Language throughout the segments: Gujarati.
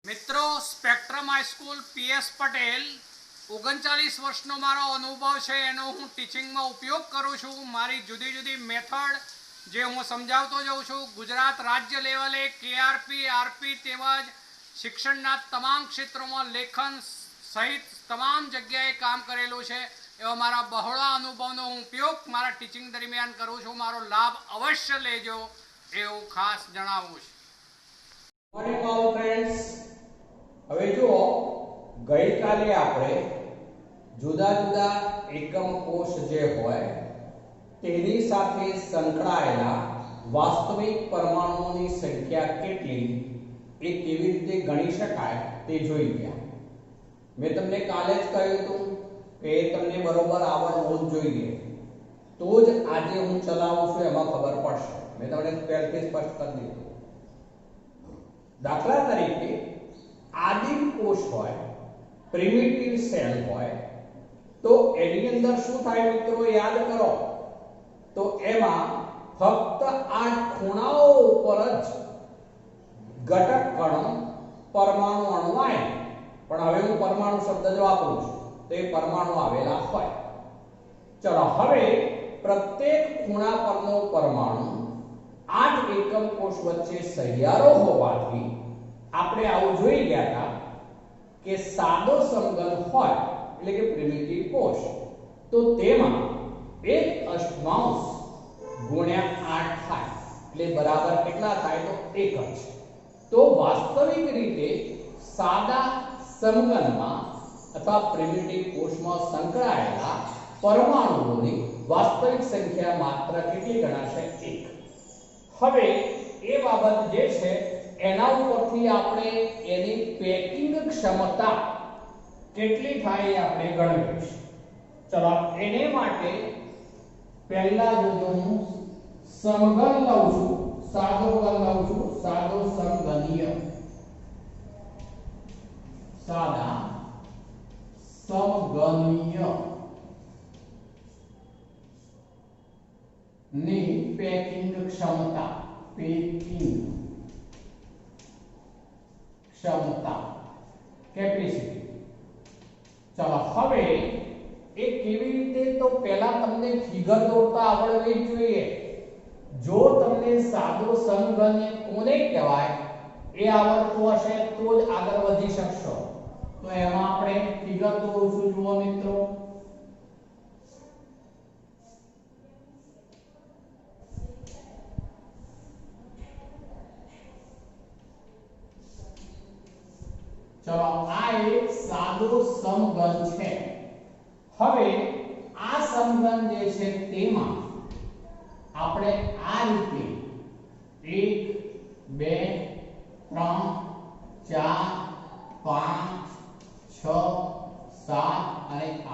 મિત્રો સ્પેક્ટ્રમ હાઈસ્કૂલ પીએસ પટેલ 39 વર્ષનો મારો અનુભવ છે એનો હું ટીચિંગમાં ઉપયોગ કરું છું। મારી જુદી જુદી મેથડ જે હું સમજાવતો જાઉં છું। ગુજરાત રાજ્ય લેવલે કેઆરપી આરપી તેમજ શિક્ષણના તમામ ક્ષેત્રોમાં લેખન સહિત તમામ જગ્યાએ કામ કરેલું છે। એવા મારા બહોળા અનુભવનો હું ઉપયોગ મારા ટીચિંગ દરમિયાન કરું છું। મારો લાભ અવશ્ય લેજો એવું ખાસ જણાવું છું। મોર્નિંગ ઓલ ફ્રેન્ડ્સ, હવે જુઓ ગઈકાલે આપણે જુદા જુદા એકમ કોષ જે હોય તેની સાથે સંકળાયેલા વાસ્તવિક પરમાણુઓની સંખ્યા કેટલી એ કેવી રીતે ગણી શકાય તે જોઈ ગયા। મેં તમને કાલે જ કહ્યું હતું કે તમને બરોબર આવડવું જ જોઈએ તો જ આજે હું ચલાવું છું એમાં ખબર પડશે। મેં તમને પહેલેથી સ્પષ્ટ કરી દીધું। દાખલા તરીકે આદિમ કોષ હોય, પ્રિમિટિવ સેલ હોય તો એની અંદર શું થાય મિત્રો યાદ કરો તો એમાં ફક્ત આ ખૂણાઓ ઉપર જ ઘટક કણો પરમાણુ અણુ આવે। પણ હવે હું પરમાણુ શબ્દ જ વાપરું છું તો એ પરમાણુ આવેલા હોય। ચલો હવે પ્રત્યેક ખૂણા પરનો પરમાણુ 8 એકમ કોષ વચ્ચે સહિયારો હોવાથી આપણે આવું જોઈ ગયા હતા કે સાદો સમઘન હોય એટલે કે પ્રિમિટિવ કોષ તો તેમાં 1/8 ગુણ્યા 8 થાય એટલે બરાબર કેટલા થાય તો 1 જ। તો વાસ્તવિક રીતે સાદા સમઘનમાં અથવા પ્રિમિટિવ કોષમાં સંકળાયેલા પરમાણુઓની વાસ્તવિક સંખ્યા માત્ર કેટલી ગણાશે 1। હવે એ બાબત જે છે એના ઉપરથી આપણે એની પેકિંગ ક્ષમતા કેટલી થાય આપણે ગણવીશું। ચલો એને માટે પહેલા જો હું સમઘન લઉં છું, સાદો ઘન લઉં છું, સાદો સમઘનીય, સાદા સમઘનીય ની પેકિંગ ક્ષમતા, પેકિંગ ક્ષમતા કેપેસિટી। ચલો હવે એ કેવી રીતે તો પહેલા તમને ફિગર દોરતા આવડવી જોઈએ। જો તમને સાદો સમઘન કોને કહેવાય એ આવડતું હશે તો જ આગળ વધી શકશો। તો એમાં આપણે ફિગર દોરશું। જુઓ મિત્રો, ચલો આ એક સાદો સમઘન છે। હવે આ સમઘન જે છે તેમાં આપણે આ રીતે 1 2 3 4 5 6 7 અને 8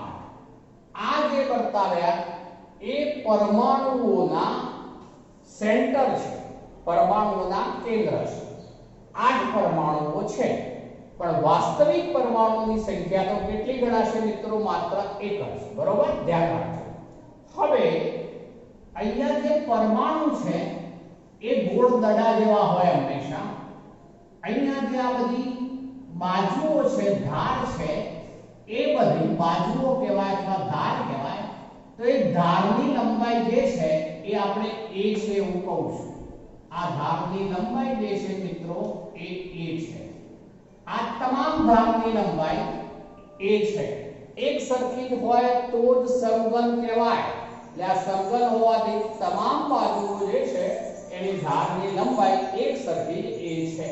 આ જે બતાવ્યા એ પરમાણુઓના સેન્ટર છે, પરમાણુઓના કેન્દ્ર છે। 8 પરમાણુઓ છે પણ વાસ્તવિક પરમાણુની સંખ્યા તો કેટલી ગણાશે મિત્રો માત્ર 1 જ। બરોબર, ધ્યાન રાખજો। હવે અહીંયા જે પરમાણુ છે એ ગોળ દડા જેવા હોય હંમેશા। અહીંયા જે આ બધી બાજુઓ છે, ધાર છે, એ બધી બાજુઓ કહેવાય અથવા ધાર કહેવાય। તો એ ધારની લંબાઈ જે છે એ આપણે a છે એવું કહું છું। આ ધારની લંબાઈ જે છે મિત્રો એ a છે। આ તમામ ધારની લંબાઈ a છે। એક સરખી જ હોય તો જ સમઘન કહેવાય। એટલે આ સમઘન હોવાથી તમામ બાજુઓ જે છે એની ધારની લંબાઈ એક સરખી જ a છે।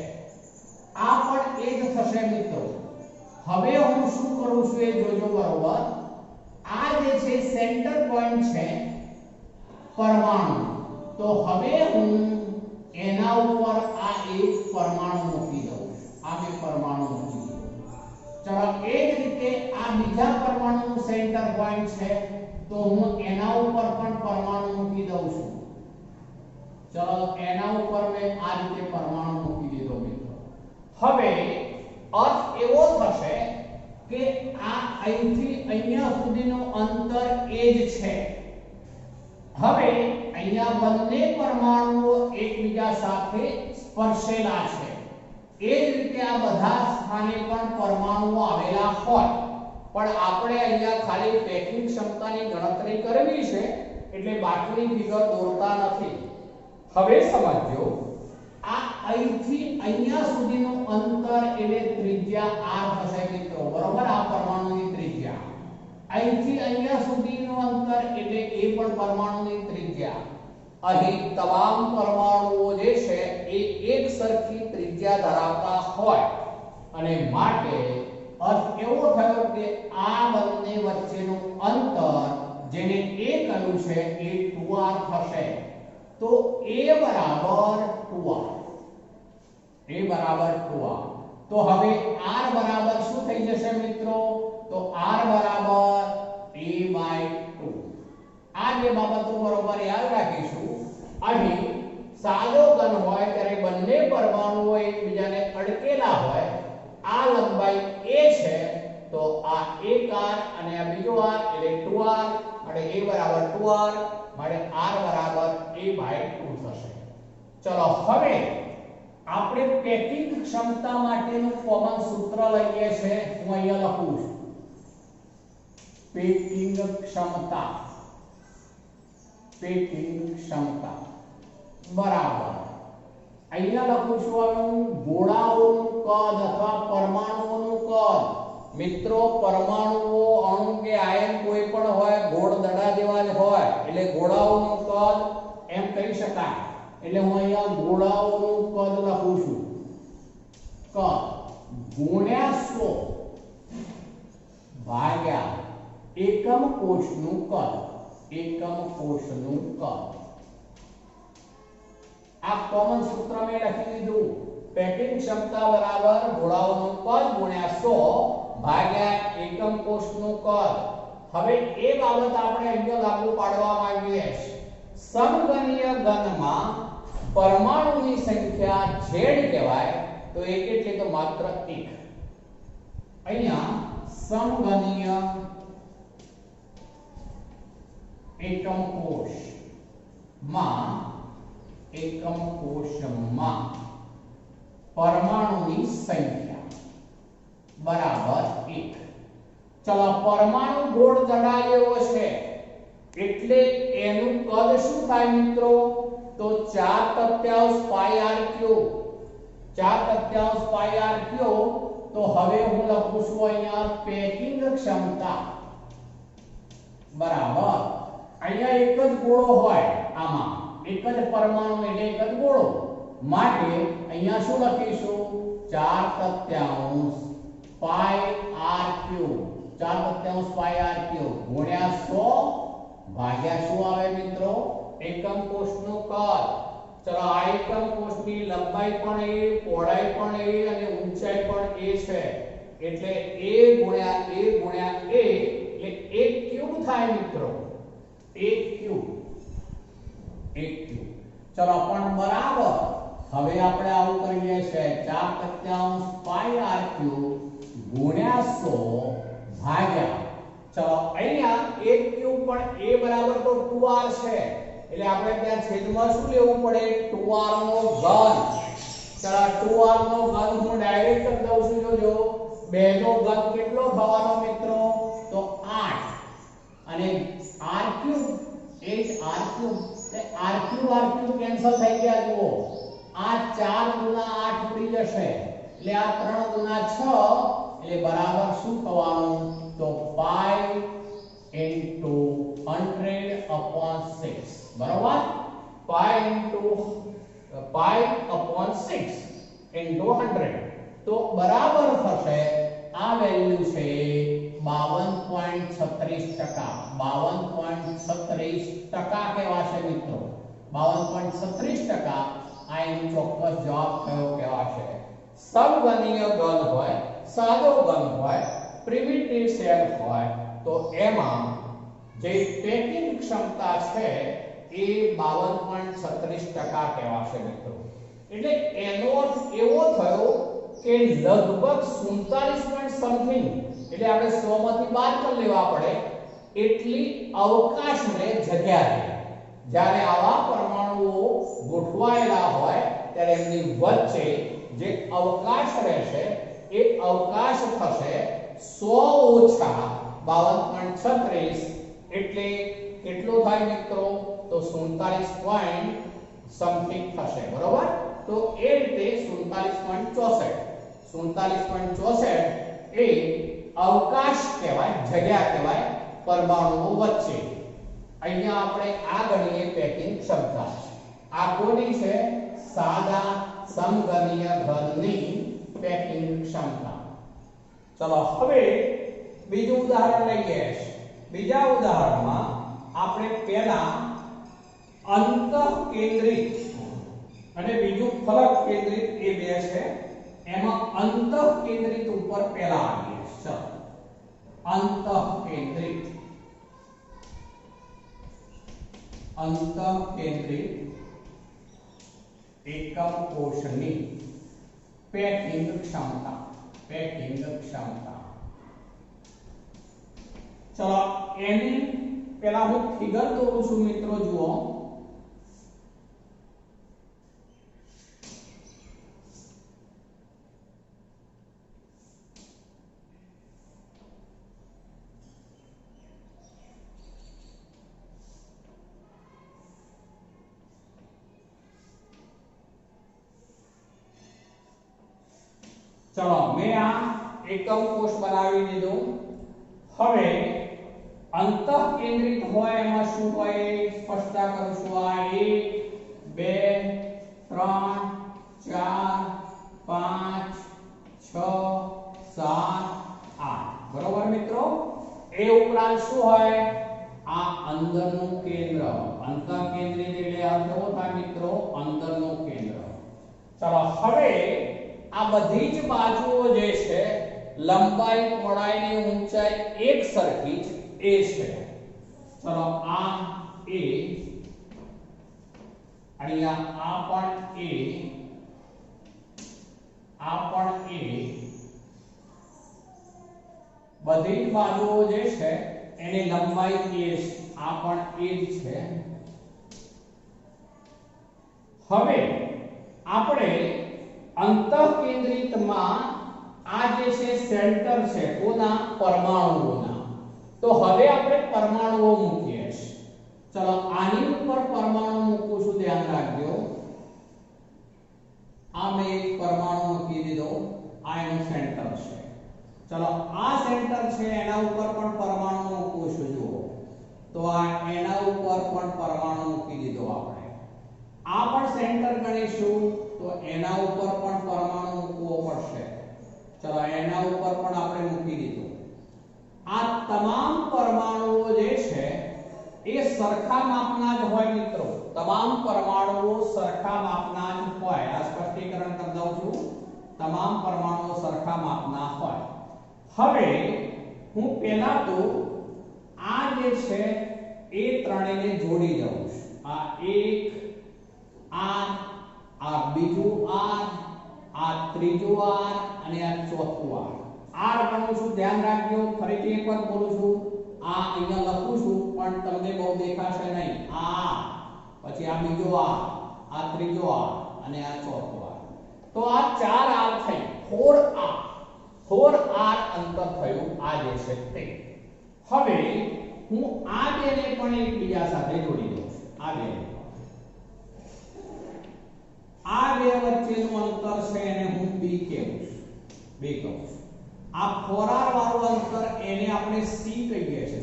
આ પણ એ જ થશે મિત્રો। હવે હું શું કરું છું એ જોજો બરોબર। આ જે છે સેન્ટર પોઈન્ટ છે પરમાણુ, તો હવે હું એના ઉપર આ એક પરમાણુ મૂકી દઉં છું। આ બે પરમાણુ મૂકી દઉં। ચલો એ જ રીતે આ બીજા પરમાણુનું સેન્ટર પોઈન્ટ છે તો હું એના ઉપર પણ પરમાણુ મૂકી દઉં છું। ચલો એના ઉપર મેં આ રીતે પરમાણુ મૂકી દીધો મિત્રો। હવે અર્થ એવો થશે કે આ અહીંથી અહીંયા સુધીનું અંતર એ જ છે। હવે અહીંયા બંને પરમાણુઓ એકબીજા સાથે સ્પર્શેલા છે। એ જ રીતે આ બધા શાખાને પણ પરમાણુઓ આવેલા હોય, પણ આપણે અહીંયા ખાલી પેકિંગ ક્ષમતાની ગણતરી કરવી છે એટલે બાકીની ફિગર દોરતા નથી. હવે સમજો આ અહીંથી અહીંયા સુધીનું અંતર એટલે ત્રિજ્યા r થશે મિત્રો, બરોબર. આ પરમાણુની ત્રિજ્યા અહીંથી અહીંયા સુધીનું અંતર એટલે એ પણ પરમાણુની ત્રિજ્યા. અહીં તમામ પરમાણુઓ જે છે એ એક સરખી ત્રિજ્યા ધરાવતા હોય અને માટે અર્થ એવો થયો કે આ બંને વચ્ચેનું અંતર જેને a કહ્યું છે એ 2r થશે. તો a બરાબર 2r, a બરાબર 2r. તો હવે r બરાબર શું થઈ જશે મિત્રો? તો r બરાબર a/2. આ જે બાબતો બરોબર યાદ રાખીશું. અહીં સાદો ઘન હોય ત્યારે બંને પરમાણુઓ એકબીજાને અડકેલા હોય, આ લંબાઈ a છે તો આ એક r અને આ બીજો r એટલે 2r અને a બરાબર 2r માટે r બરાબર a/2 થશે. ચલો હવે આપણે પેકિંગ ક્ષમતા માટેનું કોમન સૂત્ર લઈએ છે. હું અહીંયા લખું છું પેકિંગ ક્ષમતા, પેકિંગ ક્ષમતા બરાબર અહીંયા લખું છું હવે હું ગોળાઓનું કદ અથવા પરમાણુઓનું કદ. મિત્રો પરમાણુઓ અણુ કે આયન કોઈ પણ હોય ગોળ દડા જેવા જ હોય એટલે ગોળાઓનું કદ એમ કહી શકાય. એટલે હું અહીંયા ગોળાઓનું કદ લખું છું કદ ગુણ્યા 100 ભાગ્યા એકમ કોષનું કદ, એકમ કોષનું કદ. આ કોમન સૂત્ર મેં લખી દીધું. પેકિંગ ક્ષમતા બરાબર ગોળાઓનું કદ ગુણ્યા 100 ભાગ્યા એકમ કોષનું કદ. હવે એ બાબત આપણે અહીંયા લાગુ પાડવા માંગીએ છીએ. સમઘનીય ઘનમાં પરમાણુની સંખ્યા z કહેવાય તો એ કેટલી? તો માત્ર 1. અહીંયા સમઘનીય એકમ કોષમાં, એકમ કોષમાં પરમાણુની સંખ્યા બરાબર 1. ચલો પરમાણુ ગોળ દડા જેવો છે એટલે એનું કદ શું થાય મિત્રો? તો 4/5 પાઈ r ક્યુબ, 4/5 પાઈ r ક્યુબ. તો હવે હું લખું છું અહીંયા પેકિંગ ક્ષમતા બરાબર અહીંયા એક જ ગોળો હોય, આમાં એક જ પરમાણુ એટલે એક જ ગોળો માટે અહીંયા શું લખીશું? 4/5 પાઈ r ક્યુબ, 4/5 પાઈ r ક્યુબ ગુણ્યા 100 ભાગ્યા શું આવે મિત્રો? એકમ કોષનું કદ. ચલો આ એકમ કોષની લંબાઈ પણ a, પહોળાઈ પણ a અને ઊંચાઈ પણ a છે એટલે a ગુણ્યા a ગુણ્યા a એટલે 1 ક્યુબ થાય મિત્રો, 1 ક્યુબ, 1 ક્યુબ. ચલો પણ બરાબર હવે આપણે આવું કરીએ છે 4/5 પાઈ r ક્યુબ ગુણ્યા 100 ભાગ્યા. ચલો અહીંયા 1 ક્યુબ પણ a બરાબર તો 2r છે એટલે આપણે ત્યાં છેદમાં શું લેવું પડે? 2r નો ઘન. ચલો 2r નો ઘન હું ડાયરેક્ટ કરી દઉં છું. જોજો 2 નો ઘન કેટલો થવાનો મિત્રો? તો 8 અને r cube 8 r cube r cube cancel થઈ ગયા. જુઓ આ 4 ગુણા 8 ઉડી જશે એટલે આ 3 ગુણા 6 એટલે બરાબર શું થવાનું? તો પાઈ into 100/6 બરાબર. પાઈ upon 6 into 100 તો બરાબર થશે આ વેલ્યુ છે 52.36%. 52.36% કહેવાશે મિત્રો. 52.36% આ એનો ચોક્કસ જવાબ કયો કહેવાશે? સમઘનીય ઘન હોય, સાદો ઘન હોય, પ્રિમિટિવ સેલ હોય તો એમાં જે પેકિંગ ક્ષમતા છે એ 52.36% કહેવાશે મિત્રો. એટલે એનો અર્થ એવો થયો કે લગભગ 47 સમથિંગ એટલે આપણે 100 માંથી બાદ કરી લેવા પડે એટલી અવકાશને જગ્યા રહે. જ્યારે આવા પરમાણુઓ ગોઠવાયેલા હોય ત્યારે એમની વચ્ચે જે અવકાશ રહેશે એ અવકાશ થશે 100 - 52.36 એટલે કેટલું થાય મિત્રો? તો 47 પોઈન્ટ સમથિંગ થશે, બરોબર? તો એ રીતે 47.64 એ અવકાશ કહેવાય, જગ્યા કહેવાય પરમાણુઓ વચ્ચે. અહીંયા આપણે આ ગણીએ પેકિંગ ક્ષમતા. આ કોની છે? સાદા સમઘનીય ઘનની પેકિંગ ક્ષમતા. ચલો હવે બીજું ઉદાહરણ લઈએ. બીજા ઉદાહરણમાં આપણે પહેલા અંતઃકેન્દ્રિત અને બીજું ફલક કેન્દ્રિત એ બે છે. એમાં અંતઃકેન્દ્રિત ઉપર પહેલા આવીએ. ચલો અંતઃકેન્દ્રિત એકમ કોષની પેકિંગ ક્ષમતા. ચલો એની પહેલા હું ફિગર દોરું છું મિત્રો, જુઓ. ચલો મેં આ એકમ કોષ બનાવી દીધું. હવે અંતઃકેન્દ્રિત હોય એમાં શું હોય સ્પષ્ટતા કરું છું. આ 1 2 3 4 5 6 7 8 બરોબર મિત્રો. એ ઉપરાંત શું હોય? આ અંદરનું કેન્દ્ર. અંતઃકેન્દ્રિત એટલે અર્થ એવો થાય મિત્રો અંદરનું કેન્દ્ર. ચલો હવે આ બધી જ બાજુઓ જે છે લંબાઈ પહોળાઈની ઊંચાઈ એક સરખી જ એ છે. ચલો આ એ, અહીંયા આ પણ એ, આ પણ એ, બધી જ બાજુઓ જે છે એની લંબાઈ એ, આ પણ એ જ છે. હવે આપણે અંતઃકેન્દ્રિતમાં આ જે છે સેન્ટર છે કોના? પરમાણુઓના. તો હવે આપણે પરમાણુઓ મૂકીએ છીએ. ચલો આની ઉપર પરમાણુ મૂકું છું, ધ્યાન રાખજો. આ મેં એક પરમાણુ મૂકી દીધો. આ એનું સેન્ટર છે. ચલો આ સેન્ટર છે એના ઉપર પણ પરમાણુ મૂકું છું, જુઓ. તો આ એના ઉપર પણ પરમાણુ મૂકી દીધો આપણે. આ પણ સેન્ટર ગણીશું તો એના ઉપર પણ પરમાણુ મૂકવો પડશે. ચલો એના ઉપર પણ આપણે મૂકી દીધું. આ તમામ પરમાણુઓ જે છે એ સરખા માપના જ હોય મિત્રો. તમામ પરમાણુઓ સરખા માપના જ હોય. આ સ્પષ્ટીકરણ કરી દઉં છું. તમામ પરમાણુઓ સરખા માપના હોય. હવે હું પહેલા તો આ જે છે એ ત્રણેયને જોડી દઉં છું. આ એક, આ બીજું આ ત્રીજું અને આ ચોથું આર ગણું છું. ધ્યાન રાખજો. ફરીથી એકવાર બોલું છું. આ અહીંયા લખું છું પણ તમને બહુ દેખાશે નહીં. આ પછી આ બીજો આ ત્રીજો અને આ ચોથો તો આ ચાર આર થઈ 4 આર અંતર થયું આ જે છે તે. હવે હું આ બેને પણ એકબીજા સાથે જોડી દઉં છું. આ બે વચ્ચેનું અંતર છે એને હું બી કહું છું. બી કહું છું. આ 4 આર વાળું અંતર એને આપણે સી કહીએ છીએ.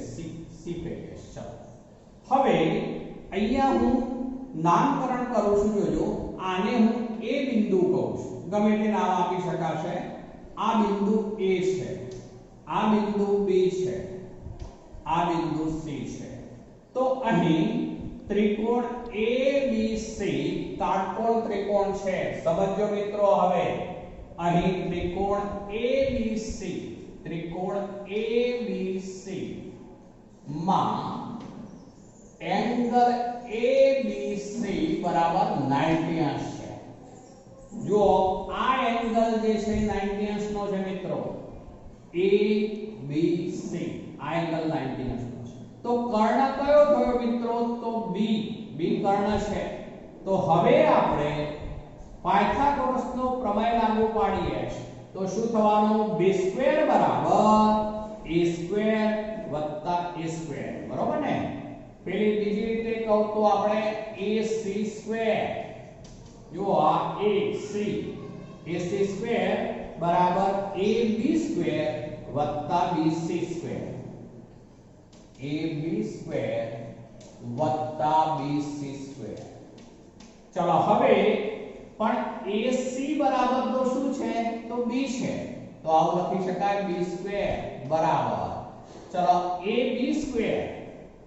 સી કહીએ છીએ. હવે અહીંયા હું નામકરણ કરું છું. જોજો આને હું એ બિંદુ કહું છું. ગમે તે નામ આપી શકાશે. આ બિંદુ એ છે, આ બિંદુ બી છે, આ બિંદુ સી છે. તો અહીં ત્રિકોણ ABC કાટકોણ ત્રિકોણ છે. સમજો મિત્રો. હવે અહીં ત્રિકોણ ABC માં એંગલ ABC બરાબર 90 અંશ છે. જો આ એંગલ જે છે 90 અંશનો છે મિત્રો. ABC આ એંગલ 90 અંશનો છે. તો કર્ણ કયો થયો મિત્રો? તો બી કર્ણ છે. તો હવે આપણે પાયથાગોરસનો પ્રમેય લાગુ પાડીએ છીએ. તો શું થવાનું b સ્ક્વેર બરાબર a સ્ક્વેર વત્તા a સ્ક્વેર, બરોબર ને? પેલી બીજી રીતે કહું તો આપણે ac સ્ક્વેર, જો આ ac સ્ક્વેર બરાબર ab સ્ક્વેર વત્તા bc સ્ક્વેર, ab સ્ક્વેર વત્તા bc સ્ક્વેર. ચલો હવે પણ ac બરાબર તો શું છે? તો b છે, તો આવું લખી શકાય b સ્ક્વેર બરાબર, ચલો ab સ્ક્વેર,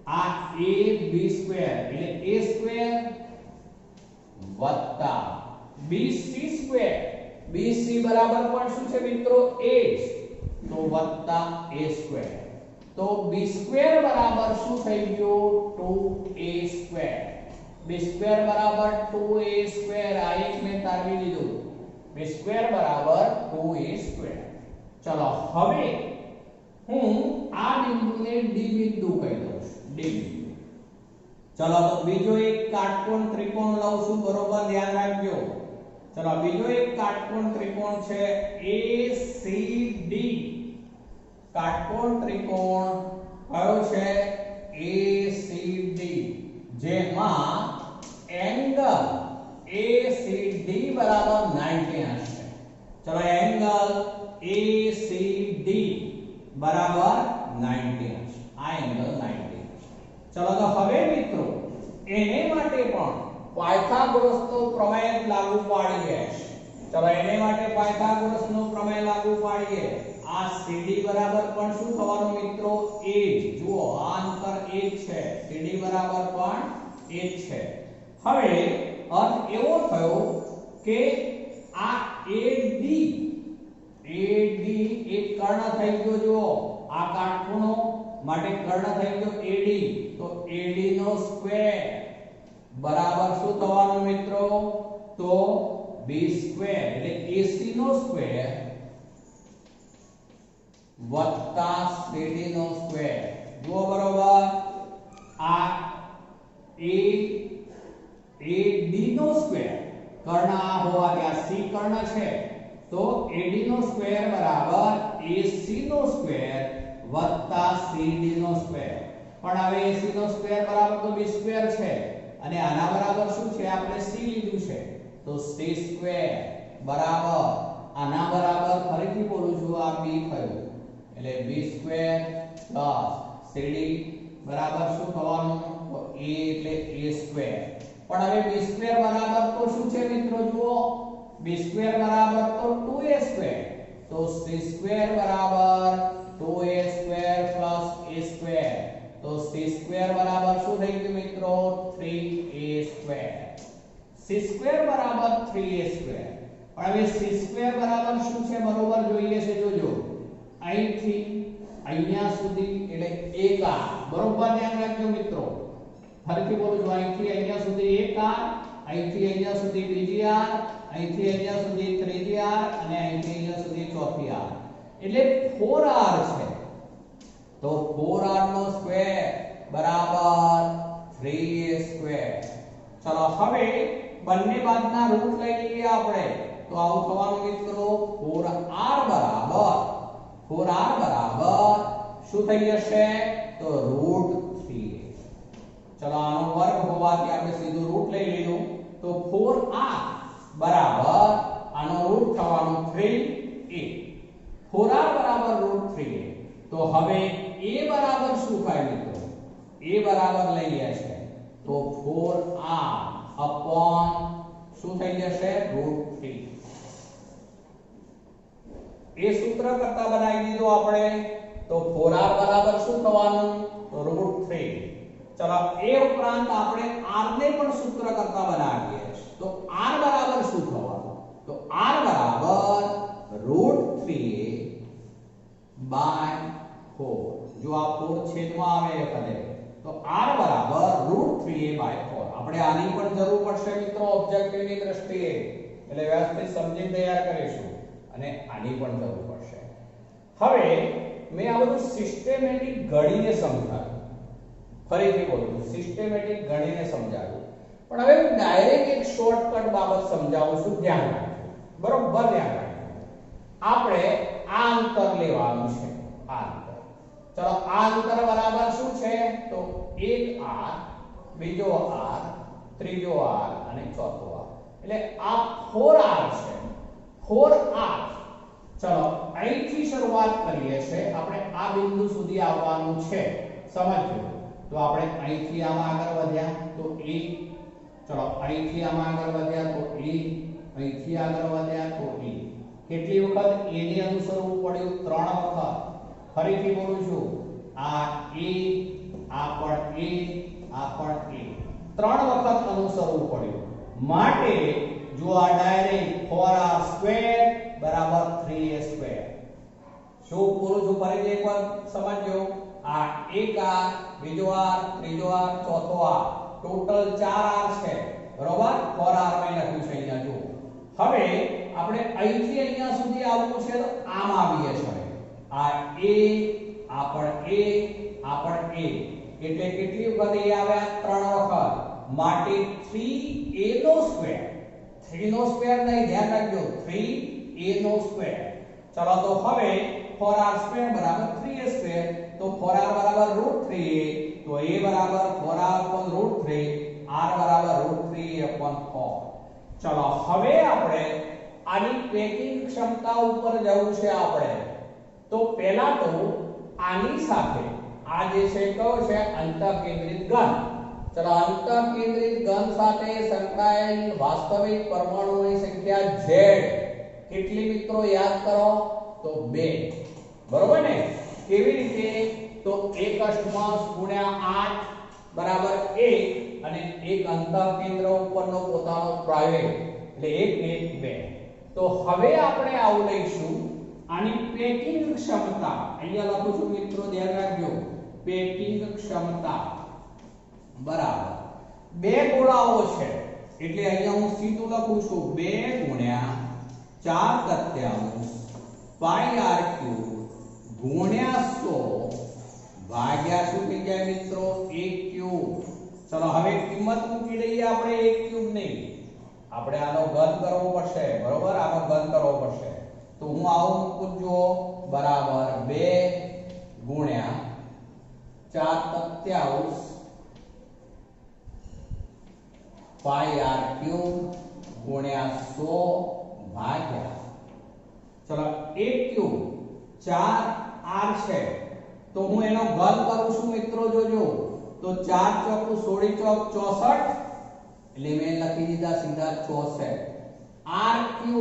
આ ab સ્ક્વેર એટલે a સ્ક્વેર વત્તા bc સ્ક્વેર, bc બરાબર પણ શું છે મિત્રો? a જ, તો વત્તા a સ્ક્વેર. તો b સ્ક્વેર બરાબર શું થઈ ગયું? 2a square. b સ્ક્વેર બરાબર 2a સ્ક્વેર, આ એક મેં તારવી લીધું. b સ્ક્વેર બરાબર 2a સ્ક્વેર. ચલો હવે હું આ બિંદુને d બિંદુ કહી દઉં છું, d બિંદુ. ચલો તો બીજો એક કાટકોણ ત્રિકોણ લઉં છું, બરોબર ધ્યાન રાખજો. ચલો બીજો એક કાટકોણ ત્રિકોણ છે ACD. કાટકોણ ત્રિકોણ કયો છે? ACD, જેમાં એંગલ ACD બરાબર 90 હશે. ચલો એંગલ ACD બરાબર 90 હશે, આ એંગલ 90 હશે. ચલો તો હવે મિત્રો એને માટે પણ પાયથાગોરસનો પ્રમેય લાગુ પાડીએ. ચલો એને માટે પાયથાગોરસનો પ્રમેય લાગુ પાડીએ. આ CD બરાબર પણ શું થવાનું મિત્રો? a જ. જુઓ આ અંતર 1 છે, CD બરાબર પણ 1 છે. હવે અર્થ એવો થયો કે આ AD એક કર્ણ થઈ ગયો. જુઓ આ કાટખૂણો માટે કર્ણ થઈ ગયો AD, તો AD નો સ્ક્વેર બરાબર શું થવાનું મિત્રો? તો b સ્ક્વેર એટલે AC નો સ્ક્વેર વત્તા CD નો સ્ક્વેર. જુઓ બરોબર આ AD નો સ્ક્વેર, કર્ણ આ હોવાથી આ C કર્ણ છે, તો AD નો સ્ક્વેર બરાબર AC નો સ્ક્વેર વત્તા CD નો સ્ક્વેર. પણ હવે AC નો સ્ક્વેર બરાબર તો b સ્ક્વેર છે અને આના બરાબર શું છે? આપણે c લીધું છે, તો c સ્ક્વેર બરાબર આના બરાબર, ફરીથી બોલું છું, આ b થયું એટલે b સ્ક્વેર પ્લસ cd બરાબર શું થવાનું? તો a એટલે a સ્ક્વેર. પણ હવે b સ્ક્વેર બરાબર તો શું છે મિત્રો? જુઓ b સ્ક્વેર બરાબર તો 2a સ્ક્વેર, તો c સ્ક્વેર બરાબર 2a square plus a square, તો c સ્ક્વેર બરાબર શું થઈ ગયું મિત્રો? 3a square. c સ્ક્વેર બરાબર 3a સ્ક્વેર. પણ હવે c સ્ક્વેર બરાબર શું છે? બરોબર જોઈએ છે, જોજો અહીંથી અહીંયા સુધી એટલે 1r, બરોબર ધ્યાન રાખજો મિત્રો. ફરીથી બોલું છું, અહીંથી અહીંયા સુધી 1r, અહીંથી અહીંયા સુધી બીજી r, અહીંથી અહીંયા સુધી ત્રીજી r અને અહીંથી અહીંયા સુધી ચોથી r, એટલે 4r છે. તો 4r નો સ્ક્વેર બરાબર 3a સ્ક્વેર. ચલો હવે બંને બાજુના રૂટ લઈ લઈએ આપણે, તો આવું થવાનું મિત્રો 4r બરાબર શું થઈ જશે? તો √3a. ચલો આનો વર્ગ હોવાથી આપણે સીધું રૂટ લઈ લીધું, તો 4r બરાબર આનો રૂટ થવાનું 3a. 4r બરાબર √3a. તો હવે a બરાબર શું થાય મિત્રો? a બરાબર લઈએ છે તો 4r અપોન શું થઈ જશે? √3. એ સૂત્ર કરતા બનાવી દીધું આપણે, તો 4r બરાબર શું થવાનું? તો √3. ચલો એ ઉપરાંત આપણે r ને પણ સૂત્ર કરતા બનાવીએ, તો r બરાબર શું થવાનું? તો r બરાબર √3a/4. જો આ 4 છેદમાં આવે એટલે તો r બરાબર √3a/4. આપણે આની પણ જરૂર પડશે મિત્રો ઓબ્જેક્ટિવની દ્રષ્ટિએ, એટલે વ્યવસ્થિત સમજીને તૈયાર કરીશું અને આની પણ જરૂર પડશે. હવે મેં આ બધું સિસ્ટેમેટિક ગણીને સમજાવ્યું, ફરીથી બોલું છું, સિસ્ટેમેટિક ગણીને સમજાવ્યું. પણ હવે હું ડાયરેક્ટ એક શોર્ટકટ બાબત સમજાવું છું, ધ્યાન રાખજો, બરોબર ધ્યાન રાખજો. આપણે આ અંતર લેવાનું છે, આ અંતર. ચલો આ અંતર બરાબર શું છે? તો એક r, બીજો r, ત્રીજો r અને ચોથો r. એટલે આ 4r છે, 4r. ચલો અહીંથી શરૂઆત કરીએ છે, આપણે આ બિંદુ સુધી આવવાનું છે, સમજો. તો આપણે અહીંથી આમ આગળ વધ્યા તો a, ચલો અહીંથી આમ આગળ વધ્યા તો a, અહીંથી આગળ વધ્યા તો a. કેટલી વખત a ને અનુસરવું પડ્યું? 3 વખત. ફરીથી બોલું છું, આ a, આ પણ a, આ પણ a. 3 વખત અનુસરવું પડ્યું. માટે જો આ ડાયરેક્ટ 4r² બરાબર 3a². શું બોલું છું? ફરીથી એકવાર સમજો. આ એક r, બીજો r, ત્રીજો r, ચોથો r, ટોટલ 4r છે, બરોબર? 4r માં લખ્યું છે અહીંયા જો. હવે આપણે અહીંથી અહીંયા સુધી આવવું છે તો આમ આવીએ છીએ. આ a, આ પણ a, આ પણ a. એટલે કેટલી વખત a આવ્યા? 3 વખત. માટે 3a². 3 નો સ્ક્વેર નહીં, ધ્યાન રાખજો, 3a². ચલો તો હવે 4r² બરાબર 3a². તો 4r બરાબર √3a, તો a બરાબર 4r/√3, r બરાબર √3a/4. ચલો હવે આપણે આની પેકિંગ ક્ષમતા ઉપર જવું છે આપણે. તો પહેલા તો આની સાથે આ જે છે કયો છે? અંતઃકેન્દ્રિત ઘન. ચલો અંતઃકેન્દ્રિત ઘન સાથે સંકળાયેલ વાસ્તવિક પરમાણુઓની સંખ્યા z કેટલી મિત્રો યાદ કરો? તો 2. બરોબર ને? કેવી રીતે? તો 1/8 બરાબર 1 અને એક અંતઃકેન્દ્ર ઉપરનો પોતાનો પ્રાઇવેટ, એટલે 1 1 2. તો હવે આપણે આવું લઈશું, આની પેકિંગ ક્ષમતા. અહીંયા લખું છું મિત્રો, ધ્યાન રાખજો, પેકિંગ ક્ષમતા બરાબર 2 ગોળાઓ છે, એટલે અહીંયા હું સીધું લખું છું 2 * 4 πr³ ગુણ્યા 100 ભાગ્યા શું થઈ જાય મિત્રો? 1³. ચલો હવે કિંમત મૂકી દઈએ આપણે, 1³ નહીં, આપણે આનો ઘન કરવો પડશે, બરોબર? આનો ઘન કરવો પડશે. તો હું આવું મૂકું જો, બરાબર 2 * 4 πr³ ગુણ્યા 100 ભાગ્યા, ચલો 1³ 4r છે, તો હું એનો ઘન કરું છું મિત્રો, જોજો. તો 4 ચોકુ 16 ચોક 64, એટલે મેં લખી દીધા સીધા 64 r³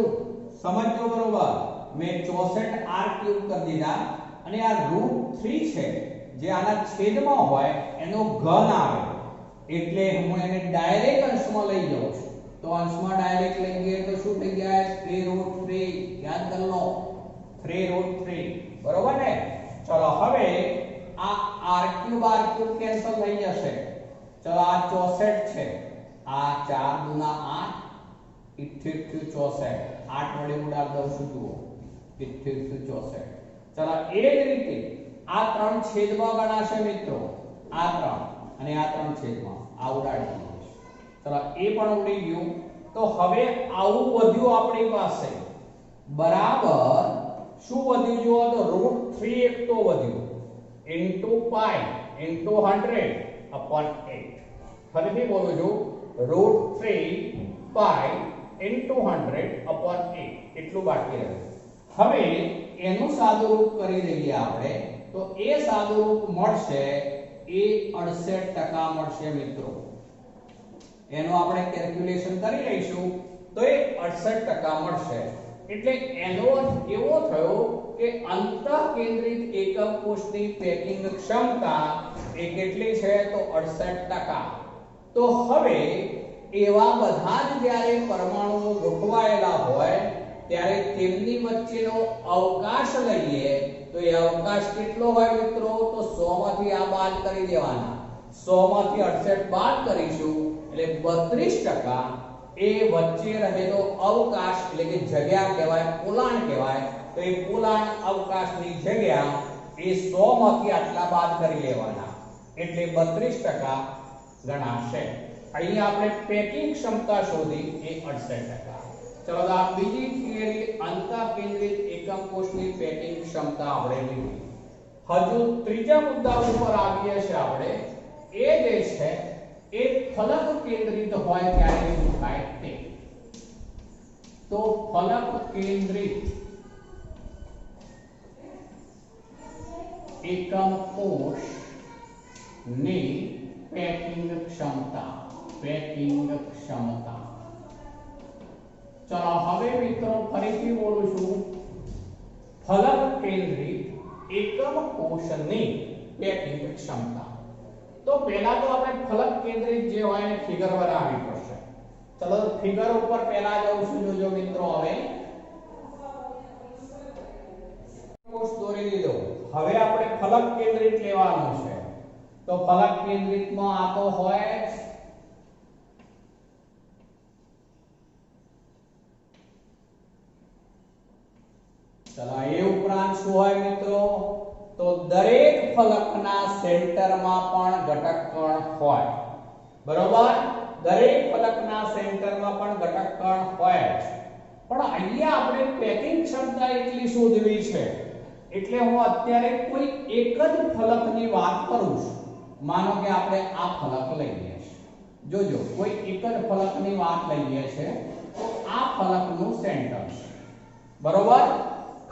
સમજો, બરોબર? મેં 64 r³ કરી દીધા. અને આ √3 છે જે આના છેદમાં હોય એનો ઘન આવે, એટલે હું એને ડાયરેક્ટ અંશમાં લઈ જાઉં છું. તો અંશમાં ડાયરેક્ટ લઈ ગયે તો શું થઈ જાય? 3√3. યાદ કરી લો, 3√3. બરોબર ને? ચલો હવે આ r³ કેન્સલ થઈ જશે. ચલો આ 64 છે, આ 4 × 8, 68 64. 8 વડે ઉડાડ દઉં છું, જુઓ 68 64. ચલો એ જ રીતે આ 3 છેદમાં ગણાશે મિત્રો, આ 3 અને આ 3 છેદમાં, આ ઉડાડી દઈશ. ચલો એ પણ ઉડી ગયું. તો હવે આવું વધ્યું આપણી પાસે, બરાબર શું વધ્યું? જુઓ તો √3 એક તો વધ્યું, into π into 100/8. ફરીથી બોલું છું, √3 π into 100/8 એટલું બાકી રહ્યું. હવે એનું સાદુરૂપ કરી દઈએ આપણે, તો એ સાદુરૂપ મળશે, એ 68% મળશે મિત્રો. એનું આપણે કેલ્ક્યુલેશન કરી લઈશું તો એ 68% મળશે. એટલે એનો અર્થ એવો થયો કે અંતઃકેન્દ્રિત એકમ કોષની પેકિંગ ક્ષમતા એ કેટલી છે? તો 68%. તો હવે એવા બધા જ જ્યારે પરમાણુઓ ગોઠવાયેલા હોય ત્યારે તેમની વચ્ચેનો અવકાશ લઈએ તો એ અવકાશ કેટલો હોય મિત્રો? તો 100 માંથી આ બાદ કરી દેવાના. 100 માંથી 68 બાદ કરીશું એટલે 32% એ વચ્ચે રહેલો અવકાશ, એટલે કે જગ્યા કહેવાય, પોલાણ કહેવાય. તો એ પોલાણ અવકાશની જગ્યા એ 100 માંથી આટલા બાદ કરી લેવાના, એટલે 32% ગણાશે. અહીં આપણે પેકિંગ ક્ષમતા શોધી, એ 68%. ચલો આ બીજી થિયરી અંતઃકેન્દ્રિત એકમ કોષની પેકિંગ ક્ષમતા આપણે લીધી. હજુ ત્રીજા મુદ્દા ઉપર આવીએ છીએ આપણે. એ જે છે એ ફલક કેન્દ્રિત હોય ત્યારે શું થાય તે. તો ફલક કેન્દ્રિત એકમ કોષ ની પેકિંગ ક્ષમતા. ચલો હવે મિત્રો ફરીથી બોલું છું. ફલક કેન્દ્રિત એકમ કોષની પેકિંગ ક્ષમતા. તો પહેલા તો આપણે ફલક કેન્દ્રિત જે હોય એને ફિગર બનાવવી પડશે. ચલો ફિગર ઉપર પહેલા જાઉં છું. જોજો મિત્રો, હવે કોષ દોરી લીધો. હવે આપણે ફલક કેન્દ્રિત લેવાનું છે. તો ફલક કેન્દ્રિતમાં આ તો હોય જ. ચલો એ ઉપરાંત શું હોય મિત્રો? તો દરેક ફલકના સેન્ટરમાં પણ ઘટક કણ હોય. બરોબર? દરેક ફલકના સેન્ટરમાં પણ ઘટક કણ હોય જ. પણ અહીંયા આપણે પેકિંગ ક્ષમતા એટલી શોધવી છે. એટલે હું અત્યારે કોઈ એક જ ફલકની વાત કરું છું. માનો કે આપણે આ ફલક લઈએ છીએ. જોજો, કોઈ એક જ ફલકની વાત લઈએ છે તો આ ફલકનું સેન્ટર છે. બરોબર?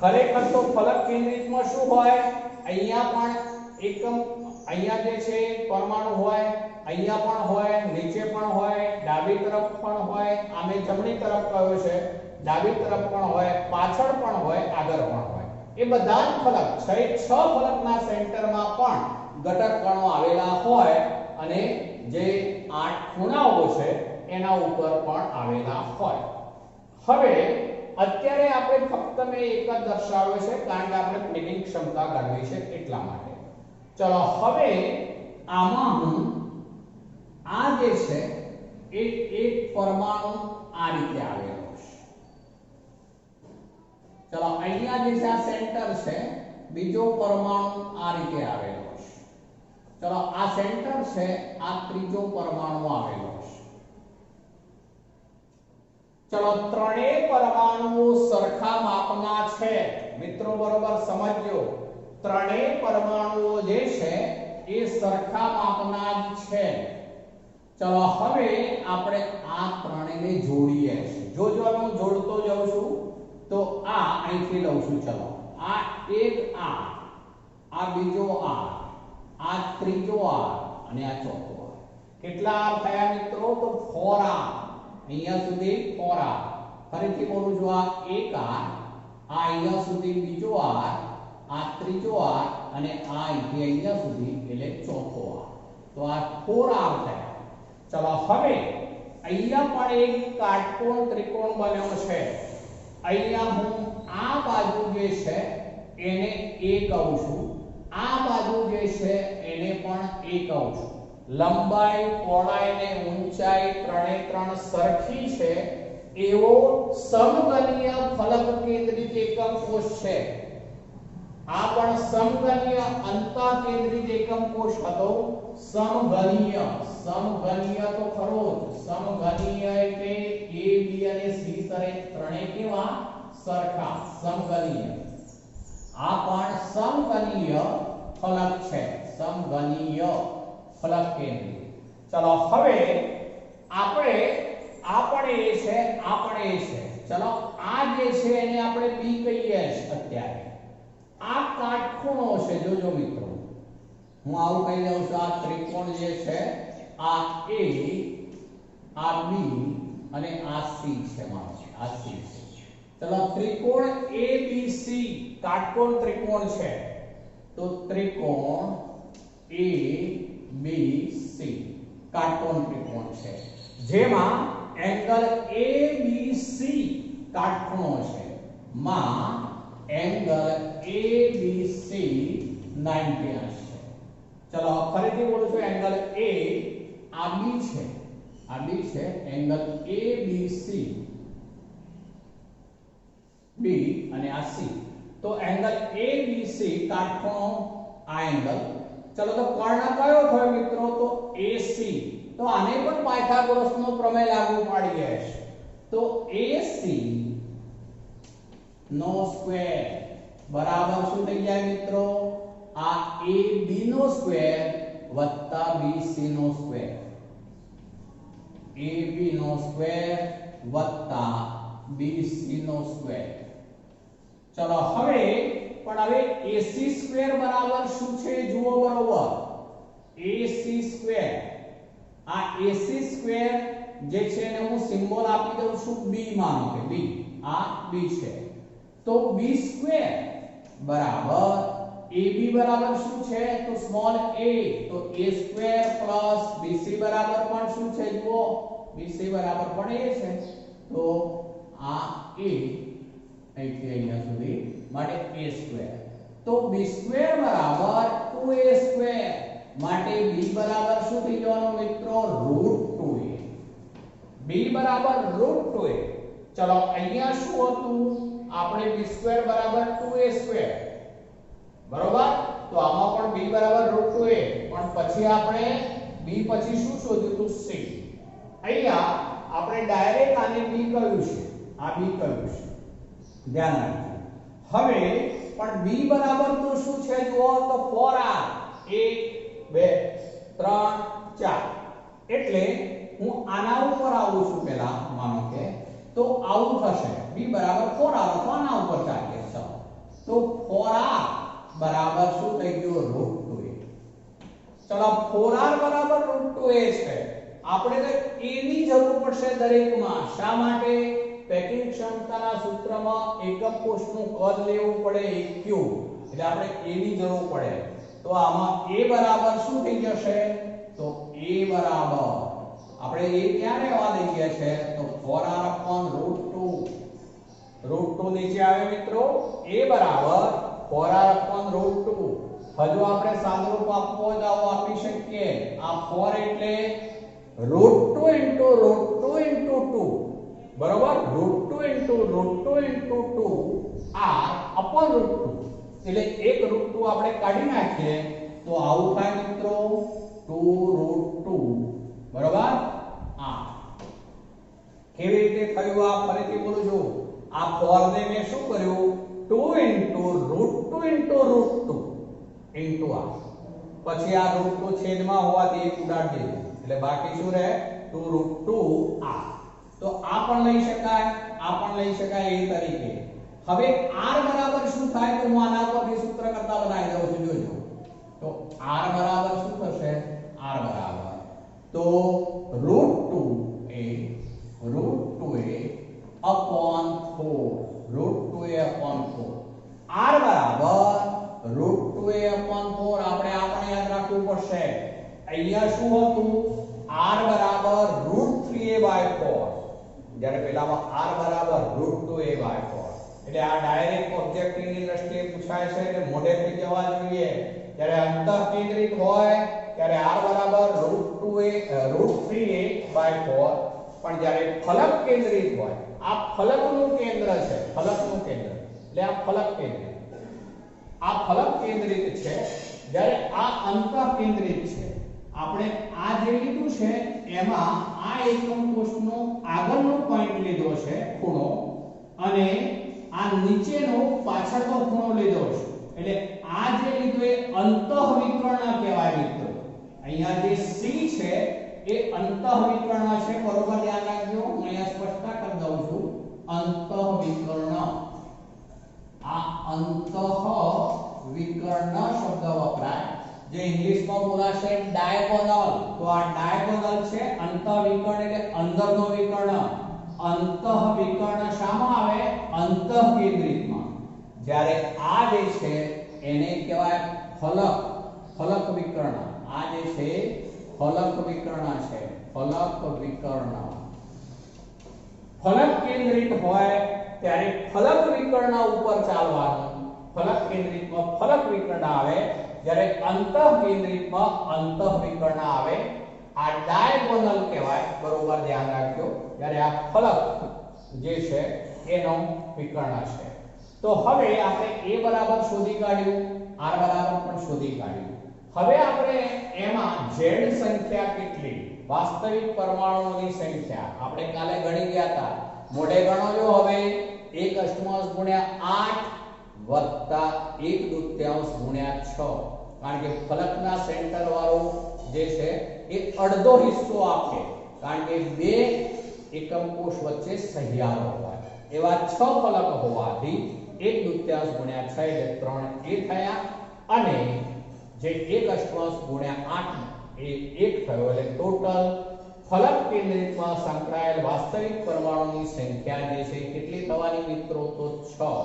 ખરેખર તો ફલક કેન્દ્રિતમાં શું હોય? અહીંયા પણ એકમ, અહીંયા જે છે પરમાણુ હોય, અહીંયા પણ હોય, નીચે પણ હોય, ડાબી તરફ પણ હોય, આમે જમણી તરફ કયો છે, ડાબી તરફ પણ હોય, પાછળ પણ હોય, આગળ પણ હોય. એ બધા જ ફલક, 6 ફલકના સેન્ટરમાં પણ ઘટક કણો આવેલા હોય અને જે 8 ખૂણાઓ છે એના ઉપર પણ આવેલા હોય. હવે અત્યારે આપણે ફક્ત મેં એક જ દર્શાવ્યો છે કારણ કે આપણે પેકિંગ ક્ષમતા ગણવી છે એટલા માટે. ચલો હવે આમાં હું આ જે છે એ એક પરમાણુ આ રીતે આવેલો છે. ચલો અહીંયા જે છે આ સેન્ટર છે, બીજો પરમાણુ આ રીતે આવેલો છે. ચલો આ સેન્ટર છે, આ ત્રીજો પરમાણુ આવેલો છે. ચલો ત્રણેય પરમાણુઓ સરખા માપના છે. મિત્રો બરોબર સમજજો, ત્રણેય પરમાણુઓ જે છે એ સરખા માપના જ છે. ચલો હવે આપણે આ ત્રણેયને જોડીએ છીએ. જો હું જોડતો જાઉં છું તો આ અહીંથી લઉં છું. ચલો આ એક આ બીજો આ ત્રીજો અને આ ચોથો કેટલા આર થયા મિત્રો? તો 4 આર. અહીંયા સુધી 4 આર. ફરીથી બોલું છું, આ એક આર, આ અહીંયા સુધી બીજો આર, આ ત્રીજો આર અને આ અહીંથી અહીંયા સુધી એટલે ચોથો આર. તો આ 4 આર થયા. ચલો હવે અહીંયા પણ એક કાટકોણ ત્રિકોણ બન્યો છે. અહીંયા હું આ બાજુ જે છે એને a કહું છું, આ બાજુ જે છે એને પણ a કહું છું. લંબાઈ, પહોળાઈ અને ઊંચાઈ ત્રણે સરખી છે એવો સમઘનીય ફલક કેન્દ્રિત એકમ કોષ છે. આ પણ સમઘનીય અંતઃ કેન્દ્રિત એકમ કોષ હતો. સમઘનીય તો ખરો જ. સમઘનીય એટલે a b અને c ત્રણે કેવા? સરખા, સમઘનીય. આ પણ સમઘનીય ફલક છે, સમઘનીય ફલક કેન્દ્રિત. ચલો હવે આપણે આ પણ a છે, આ પણ a છે. ચલો આ જે છે એને આપણે b કહીએ છીએ અત્યારે. આ કાટખૂણો છે. જોજો મિત્રો, હું આવું કહી દઉં છું. આ ત્રિકોણ જે છે આ a, આ b અને આ c છે. મારો આ c છે. ચલો ત્રિકોણ ABC કાટકોણ ત્રિકોણ છે. તો ત્રિકોણ ABC કાટકોણ ત્રિકોણ છે જેમાં એંગલ ABC કાટખૂણો છે. માં એંગલ ABC 90 છે. ચલો ફરીથી બોલું છું, એંગલ A આ B છે, આ B છે, એંગલ ABC B અને આ C. તો એંગલ ABC કાટખૂણો આ એંગલ. ચલો તો કર્ણ કયો થયો મિત્રો? તો AC. તો આને પણ પાયથાગોરસનો પ્રમેય લાગુ પાડીએ છે. તો AC નો સ્ક્વેર બરાબર શું થઈ જાય મિત્રો? આ AB નો સ્ક્વેર વત્તા BC નો સ્ક્વેર, AB નો સ્ક્વેર વત્તા BC નો સ્ક્વેર. ચલો હવે AC સ્ક્વેર બરાબર શું છે જુઓ બરોબર. AC સ્ક્વેર, આ AC સ્ક્વેર જે છે એને હું સિમ્બોલ આપી દઉં છું B, માનો કે B, આ B છે. તો B સ્ક્વેર બરાબર AB બરાબર શું છે? તો સ્મોલ a, તો A સ્ક્વેર પ્લસ BC બરાબર પણ શું છે જુઓ? BC બરાબર પણ a છે. તો આ a અહીંથી અહીંયા સુધી માટે a સ્ક્વેર. તો B સ્ક્વેર બરાબર 2a સ્ક્વેર માટે B બરાબર શું થઈ જવાનું મિત્રો? √2a. B બરાબર √2a. ચલો અહીંયા શું હતું? આપણે B સ્ક્વેર બરાબર 2a સ્ક્વેર બરોબર. તો આમાં પણ B બરાબર √2a, પણ પછી આપણે B પછી શું શોધ્યું હતું? C. અહીંયા આપણે ડાયરેક્ટ આને B કહ્યું છે, આ B કહ્યું છે, ધ્યાન રાખજો. હવે પણ B બરાબર તો શું છે જુઓ? તો 4r, 1 2 3 4. એટલે હું આના ઉપર આવું છું પહેલા, માનો કે તો આવું થશે. B બરાબર 4r અથવા આના ઉપર ચાલીએ. તો 4r બરાબર શું થઈ ગયું? √2a. ચલો 4r બરાબર √2a છે. આપણે તો a ની જરૂર પડશે દરેકમાં. શા માટે? પેકિંગ ક્ષમતાના સૂત્રમાં એકમ કોષનું કદ લેવું પડે AQ, એટલે આપણે a ની જરૂર પડે. તો આમાં a બરાબર શું થઈ જશે? તો a બરાબર આપણે a ક્યાં રહેવા દઈએ છે? તો 4r √2. √2 નીચે આવે મિત્રો. a બરાબર 4r √2. હજુ આપણે સાદુરૂપ આપવો હોય તો આવું આપી શકીએ. આ 4 એટલે √2 * √2 * 2 બરોબર. √2 * √2 * 2 r upon √2. એટલે એક √2 આપણે કાઢી નાખીએ તો આવું થાય મિત્રો 2 √2 બરોબર. આ કેવી રીતે થયું? આ ફરીથી બોલું છું. આ 4 ને મેં શું કર્યું? 2 * √2 * √2 into r. પછી આ √2 છેદમાં હોવાથી એક ઉડાડી દીધું, એટલે બાકી શું રહે? 2 √2 r. તો આ પણ લઈ શકાય, આ પણ લઈ શકાય એ તરીકે. હવે r બરાબર શું થાય? તો હું આના પરથી સૂત્ર કરતા બનાવી દઉં છું, જોજો. તો r બરાબર શું થશે? r બરાબર તો √2a upon 4, √2a upon 4. r બરાબર √2a upon 4. આપણે આ પણ યાદ રાખવું પડશે. અહીંયા શું હતું? r બરાબર √3a/4. જ્યારે પેલામાં r બરાબર √2a/4. એટલે આ ડાયરેક્ટ ઓબ્જેક્ટિવની દ્રષ્ટિએ પૂછાય છે એટલે મોઢેથી જવા જોઈએ. જ્યારે અંતઃકેન્દ્રિત હોય ત્યારે r બરાબર √3a/4. પણ જ્યારે ફલક કેન્દ્રિત હોય, આ ફલકનું કેન્દ્ર છે, ફલકનું કેન્દ્ર એટલે આ ફલક કેન્દ્રિત, આ ફલક કેન્દ્રિત છે. જ્યારે આ અંતઃકેન્દ્રિત છે. આપણે આ જે લીધું છે એમાં આ એકમ કોષનો આગળનો પોઈન્ટ લીધો છે ખૂણો, અને આ નીચેનો પાછળનો ખૂણો લીધો છે. એટલે આ જે લીધું એ અંતઃવિકર્ણ કહેવાય મિત્રો. અહીંયા જે C છે એ અંતઃવિકર્ણ છે, બરોબર ધ્યાન રાખજો. હું અહીંયા સ્પષ્ટતા કરી દઉં છું. અંતઃવિકર્ણ, આ અંતઃવિકર્ણ શબ્દ વપરાય, જે ઇંગ્લિશમાં બોલાશે ડાયગોનલ. તો આ ડાયગોનલ છે. અંતઃવિકર્ણ એટલે અંદરનો વિકર્ણ. અંતઃવિકર્ણ શામાં આવે? અંતઃકેન્દ્રિતમાં. જ્યારે આ જે છે એને કહેવાય ફલક, ફલક વિકર્ણ. આ જે છે ફલક વિકર્ણ છે, ફલક વિકર્ણ. ફલક કેન્દ્રિત હોય ત્યારે ફલક વિકર્ણ ઉપર ચાલવાનું. ફલક કેન્દ્રિતમાં ફલક વિકર્ણ આવે, જ્યારે અંતઃકેન્દ્રિતમાં અંતઃવિકર્ણ આવે. આ ડાયગોનલ કહેવાય, બરોબર ધ્યાન રાખજો. જ્યારે આ ફલક જે છે એનો વિકર્ણ છે. તો હવે આપણે a બરાબર શોધી કાઢ્યું, r બરાબર પણ શોધી કાઢ્યું. હવે આપણે એમાં z સંખ્યા કેટલી, વાસ્તવિક પરમાણુઓની સંખ્યા આપણે કાલે ગણી ગયા હતા. મોઢે ગણો જો. હવે 1/8 ગુણ્યા 8 વત્તા 1/2 ગુણ્યા 6, કારણ કે ફલકના સેન્ટર વાળો જે છે એ અડધો હિસ્સો આપે, કારણ કે બે એકમ કોષ વચ્ચે સહિયારો હોય એવા 6 ફલક હોવાથી 1/2 ગુણ્યા 6 એટલે 3 એ થયા, અને જે 1/8 ગુણ્યા 8 એ 1 થયો, એટલે ટોટલ ફલક કેન્દ્રિતમાં સંકળાયેલ વાસ્તવિક પરમાણુની સંખ્યા જે છે કેટલી થવાની મિત્રો? તો 6.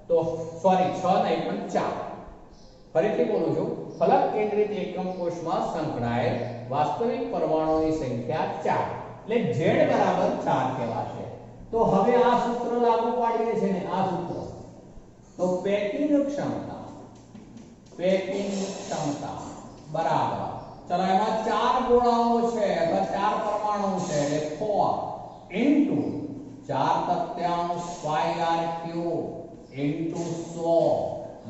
તો સોરી 6 નહીં પણ 4. ફરીથી બોલું છું, ફલક કેન્દ્રિત એકમ કોષમાં સંકળાયેલ વાસ્તવિક પરમાણુની સંખ્યા 4, એટલે z બરાબર 4 કહેવાશે. તો હવે આ સૂત્ર લાગુ પાડીએ છે ને, આ સૂત્ર, તો પેકિંગ ક્ષમતા બરાબર, ચલો એમાં 4 ગોળાઓ છે અથવા 4 પરમાણુ છે, એટલે 4 ઇન્ટુ 4 તત્યાંશ પાઈ r ક્યુબ ઇન્ટુ 100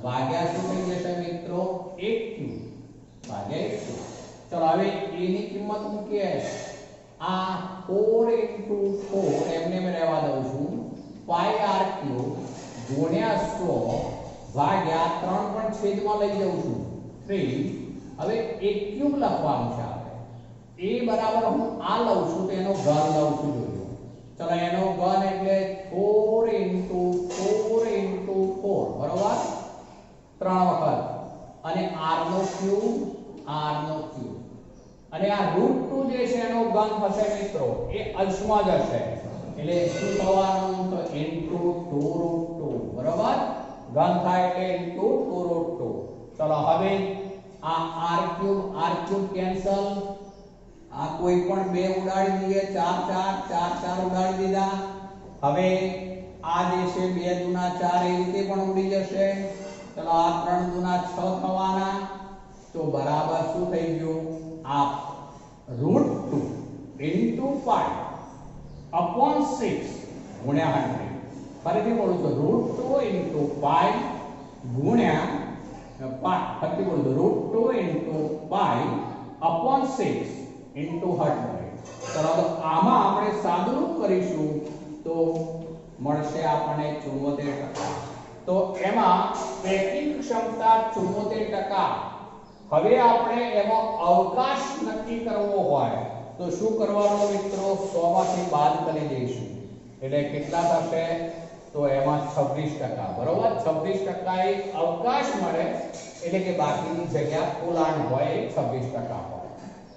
ભાગ્યા શું થઈ જશે મિત્રો? 1 ક્યુબ ભાગ્યા 1 ક્યુબ. ચલો હવે a ની કિંમત મૂકીએ, આ 4 ઇન્ટુ 4 એમને મેં રહેવા દઉં છું, પાઈ r ક્યુબ ગુણ્યા 100 ભાગ્યા 3 પણ છેદમાં લઈ જાઉં છું 3. હવે 1 ક્યુબ લખવાનું છે આપણે, a બરાબર હું આ લઉં છું તો એનો ઘન લઉં છું, જોજો. ચલો એનો ઘન એટલે 4 ઇન્ટુ 4 ઇન્ટુ 4 બરોબર 3 વખત, અને r નો ક્યુબ, અને આ √2 જે છે એનો ઘન થશે મિત્રો, એ અંશમાં જ હશે, એટલે શું થવાનું? તો ઇન્ટુ 2√2 બરોબર, ઘન થાય એટલે ઇન્ટુ 2√2. ચલો હવે આ r ક્યુબ કેન્સલ, આ કોઈ પણ બે ઉડાડી દઈએ, 4 4 ઉડાડી દીધા. હવે આ જે છે 2 દુના 4 એ રીતે પણ ઉડી જશે. ચલો આ 3 દુના 6 થવાના, તો બરાબર શું થઈ ગયું? આ √2 ઇન્ટુ પાઈ અપોન 6 ગુણ્યા 100. ફરીથી બોલું તો √2 ઇન્ટુ પાઈ ગુણ્યા ફરીથી બોલું તો √2 ઇન્ટુ પાઈ અપોન 6 ઇન્ટુ 100. ચલો તો આમાં આપણે સાદુરૂપ કરીશું તો મળશે આપણને 74%. તો એમાં પેકિંગ ક્ષમતા 74%. હવે આપણે એમાં અવકાશ નક્કી કરવો હોય તો શું કરવાનું મિત્રો? 100 માંથી બાદ કરી દઈશું, એટલે કેટલા થશે? તો એમાં 26%, બરોબર. 26% એ અવકાશ મળે, એટલે કે બાકીની જગ્યા પૂર્ણાંક હોય એ 26% હોય.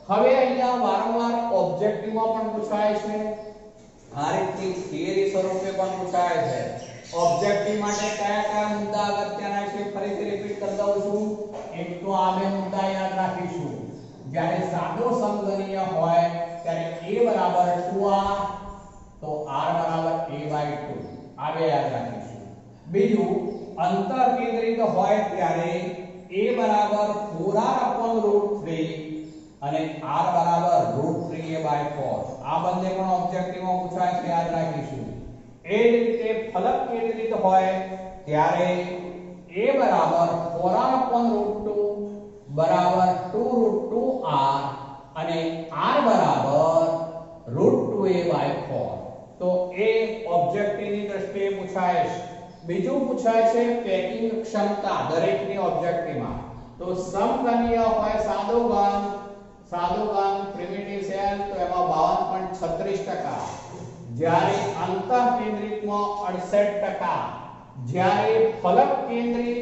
હવે અહીંયા વારંવાર ઓબ્જેક્ટિવમાં પણ પૂછાય છે, આ રીતની થિયરી સ્વરૂપે પણ પૂછાય છે. ઓબ્જેક્ટિવ માટે કયા મુદ્દા અગત્યના છે ફરીથી રિપીટ કરી દઉં છું. એક તો આ બે મુદ્દા યાદ રાખીશું. જ્યારે સાદો સમઘનીય હોય ત્યારે a બરાબર 2r, તો r બરાબર a/2, આ બે યાદ રાખીશું. બીજું, અંતર કેન્દ્રિત હોય ત્યારે a બરાબર 4r/√3 અને r બરાબર √3a/4. આ બંને પણ ઓબ્જેક્ટિવમાં પૂછાય છે, યાદ રાખીશું. એ જ રીતે ફલક કેન્દ્રિત હોય ત્યારે a બરાબર 4r/√2 બરાબર 2√2r અને r બરાબર √2a/4. તો એ ઓબ્જેક્ટિવની દ્રષ્ટિએ પૂછાય છે. બીજું પૂછાય છે પેકિંગ ક્ષમતા દરેકની ઓબ્જેક્ટિવમાં. તો સમઘનીય હોય સાદો ઘન પ્રિમિટિવ સેલ, તો એમાં 52.36%. જ્યારે અંતઃ કેન્દ્રિતમાં 68%. જ્યારે ફલક કેન્દ્રિત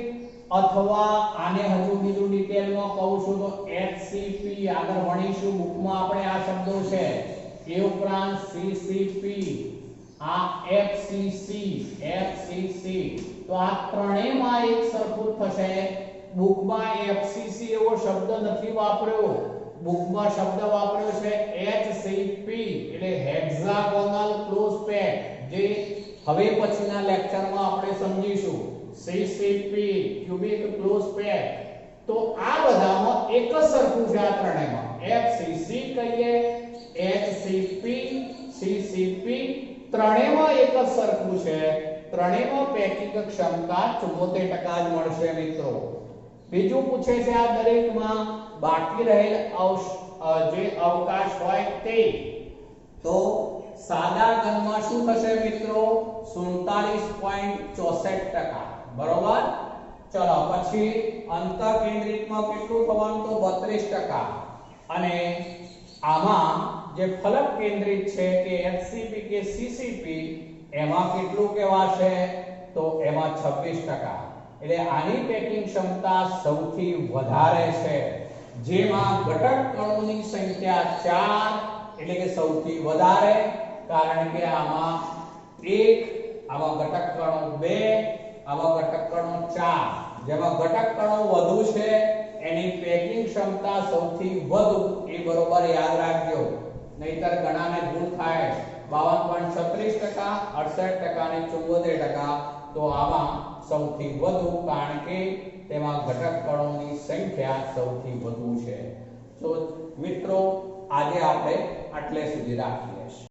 અથવા આને હજુ બીજું ડિટેલમાં કહું છું તો HCP આગળ ભણીશું, બુકમાં આપણે આ શબ્દો છે. એ ઉપરાંત CCP, આ FCC, તો આ ત્રણેયમાં એક સરખું થશે. બુકમાં FCC એવો શબ્દ નથી વાપર્યો, બુકમાં શબ્દ વાપર્યો છે HCP, એટલે હેક્સાગોનલ ક્લોઝ પેક, જે હવે પછીના લેક્ચરમાં આપણે સમજીશું. CCP cubic close pack. તો આ બધામાં એક જ સરખું છે, આ ત્રણેયમાં FCC કહીએ, HCP, CCP, ત્રણેયમાં એક જ સરખું છે. ત્રણેયમાં પેકિંગ ક્ષમતા 74% જ મળશે મિત્રો. બીજું પૂછે છે આ દરેકમાં બાકી રહેલ જે અવકાશ હોય તે, તો સાદા ઘનમાં શું થશે મિત્રો? 47.64%. બરોબર. ચલો પછી અંતઃકેન્દ્રિતમાં કેટલું થવાનું? તો 32%. અને આમાં જે ફલક કેન્દ્રિત છે કે એચસીપી કે સીસીપી એમાં કેટલું કહેવાશે? તો એમાં 26%. એટલે આની પેકિંગ ક્ષમતા સૌથી વધારે છે, જેમાં ઘટક કણોની સંખ્યા 4 એટલે કે સૌથી વધારે, કારણ કે આમાં 1, આમાં ઘટક કણો 2, આમાં ઘટક કણો 4. જેમાં ઘટક કણો વધુ છે એની પેકિંગ ક્ષમતા સૌથી વધુ. એ બરોબર યાદ રાખજો, નહીતર ઘણાને ભૂલ થાય. 52.36%, 68% અને 74%. તો આમાં સૌથી વધુ, કારણ કે તેમાં ઘટક કણોની સંખ્યા સૌથી વધુ છે. તો મિત્રો આજે આપણે આટલે સુધી રાખીએ.